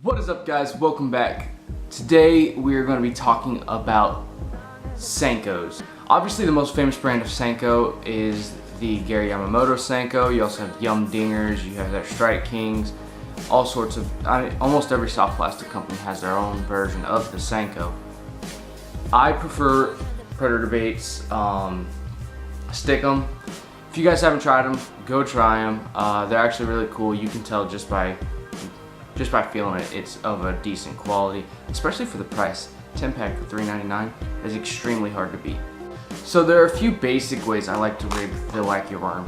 What is up, guys? Welcome back. Today we are going to be talking about Senkos. Obviously the most famous brand of Senko is the Gary Yamamoto Senko. You also have Yum Dingers, you have their Strike Kings, all sorts of, almost every soft plastic company has their own version of the Senko. I prefer Predator baits, stick them. If you guys haven't tried them, go try them. They're actually really cool. You can tell just by feeling it, it's of a decent quality, especially for the price. 10 pack for $3.99 is extremely hard to beat. So there are a few basic ways I like to rig the wacky worm.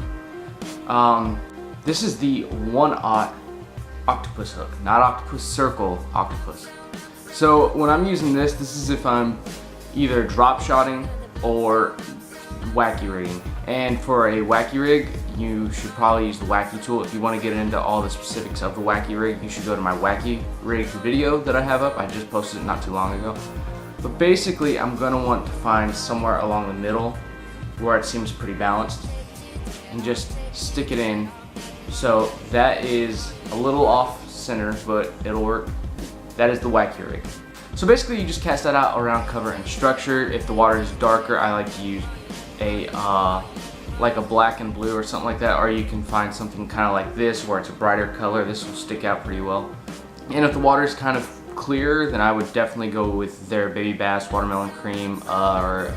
This is the 1/0 octopus hook, not octopus circle, octopus. So when I'm using this is if I'm either drop shotting or wacky rigging. And for a wacky rig, you should probably use the wacky tool. If you want to get into all the specifics of the wacky rig, you should go to my wacky rig video that I have up. I just posted it not too long ago. But basically, I'm going to want to find somewhere along the middle where it seems pretty balanced and just stick it in. So that is a little off center, but it'll work. That is the wacky rig. So basically, you just cast that out around cover and structure. If the water is darker, I like to use like a black and blue or something like that, or you can find something kind of like this where it's a brighter color. This will stick out pretty well. And if the water is kind of clear, then I would definitely go with their baby bass watermelon cream or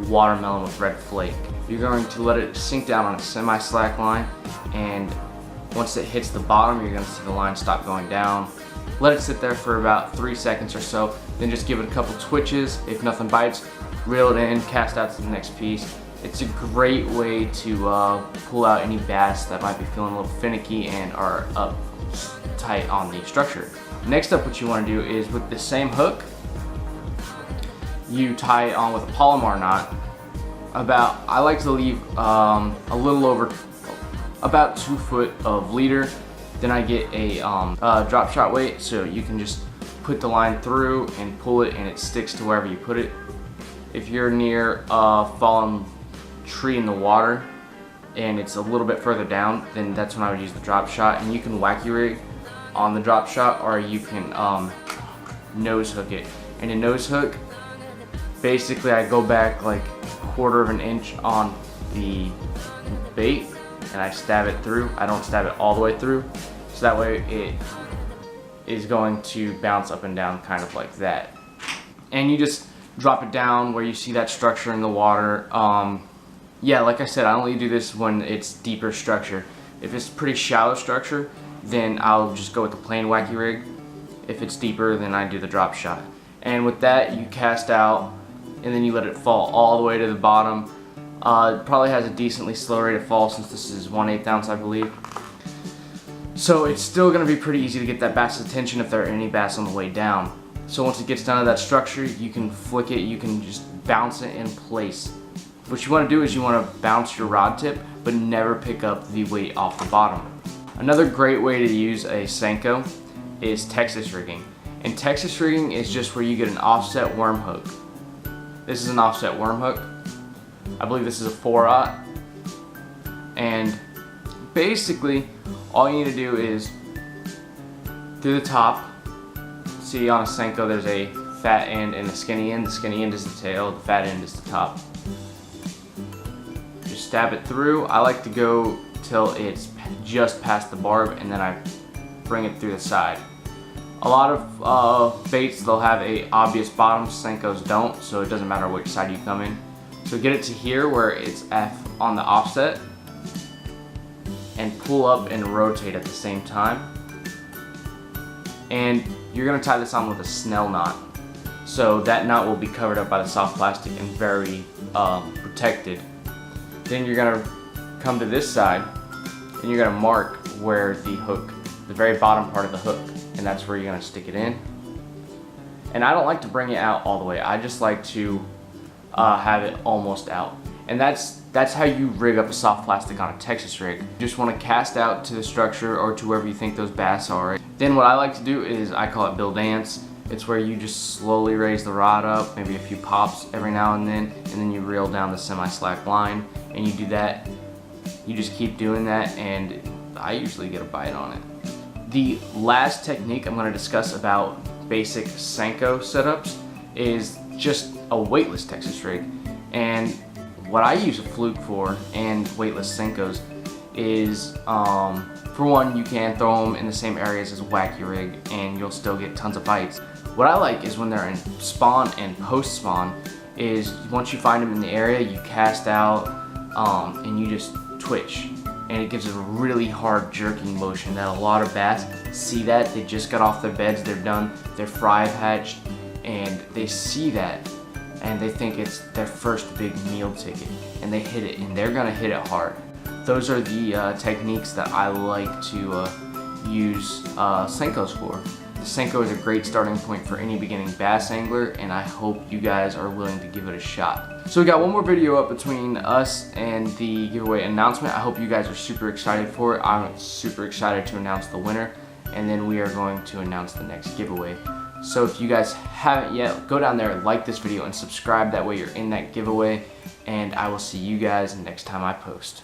watermelon with red flake. You're going to let it sink down on a semi-slack line, and once it hits the bottom, you're going to see the line stop going down. Let it sit there for about 3 seconds or so, then just give it a couple twitches. If nothing bites, reel it in, cast out to the next piece. It's a great way to pull out any bass that might be feeling a little finicky and are up tight on the structure. Next up, what you want to do is with the same hook, you tie it on with a Palomar knot. I like to leave a little over about 2 foot of leader. Then I get a drop shot weight, so you can just put the line through and pull it and it sticks to wherever you put it. If you're near a fallen tree in the water and it's a little bit further down, then that's when I would use the drop shot. And you can wacky rig on the drop shot, or you can nose hook it. And a nose hook, basically I go back like 1/4 of an inch on the bait and I stab it through. I don't stab it all the way through, so that way it is going to bounce up and down kind of like that. And you just drop it down where you see that structure in the water. Yeah, like I said, I only do this when it's deeper structure. If it's pretty shallow structure, then I'll just go with the plain wacky rig. If it's deeper, then I do the drop shot. And with that, you cast out and then you let it fall all the way to the bottom. It probably has a decently slow rate of fall since this is 1/8 ounce, I believe. So it's still going to be pretty easy to get that bass's attention if there are any bass on the way down. So once it gets down to that structure, you can flick it, you can just bounce it in place. What you want to do is you want to bounce your rod tip, but never pick up the weight off the bottom. Another great way to use a Senko is Texas rigging. And Texas rigging is just where you get an offset worm hook. This is an offset worm hook. I believe this is a 4/0. And basically, all you need to do is through the top. See, on a Senko there's a fat end and a skinny end. The skinny end is the tail, the fat end is the top. Just stab it through. I like to go till it's just past the barb and then I bring it through the side. A lot of baits, they'll have a obvious bottom, Senkos don't, so it doesn't matter which side you come in. So get it to here where it's on the offset and pull up and rotate at the same time. And you're going to tie this on with a snell knot. So that knot will be covered up by the soft plastic and very protected. Then you're going to come to this side and you're going to mark where the hook, the very bottom part of the hook, and that's where you're going to stick it in. And I don't like to bring it out all the way. I just like to have it almost out. And that's how you rig up a soft plastic on a Texas rig. You just want to cast out to the structure or to wherever you think those bass are. Then what I like to do is, I call it Bill Dance. It's where you just slowly raise the rod up, maybe a few pops every now and then you reel down the semi-slack line, and you do that. You just keep doing that, and I usually get a bite on it. The last technique I'm going to discuss about basic Senko setups is just a weightless Texas rig. And what I use a fluke for and weightless Senkos is, for one, you can throw them in the same areas as a wacky rig and you'll still get tons of bites. What I like is when they're in spawn and post spawn is once you find them in the area, you cast out and you just twitch. And it gives it a really hard jerking motion that a lot of bass see that. They just got off their beds, they're done, they're fry hatched, and they see that and they think it's their first big meal ticket and they hit it and they're gonna hit it hard. Those are the techniques that I like to use Senkos for. The Senko is a great starting point for any beginning bass angler, and I hope you guys are willing to give it a shot. So we got one more video up between us and the giveaway announcement. I hope you guys are super excited for it. I'm super excited to announce the winner, and then we are going to announce the next giveaway. So if you guys haven't yet, go down there, like this video, and subscribe. That way you're in that giveaway, and I will see you guys next time I post.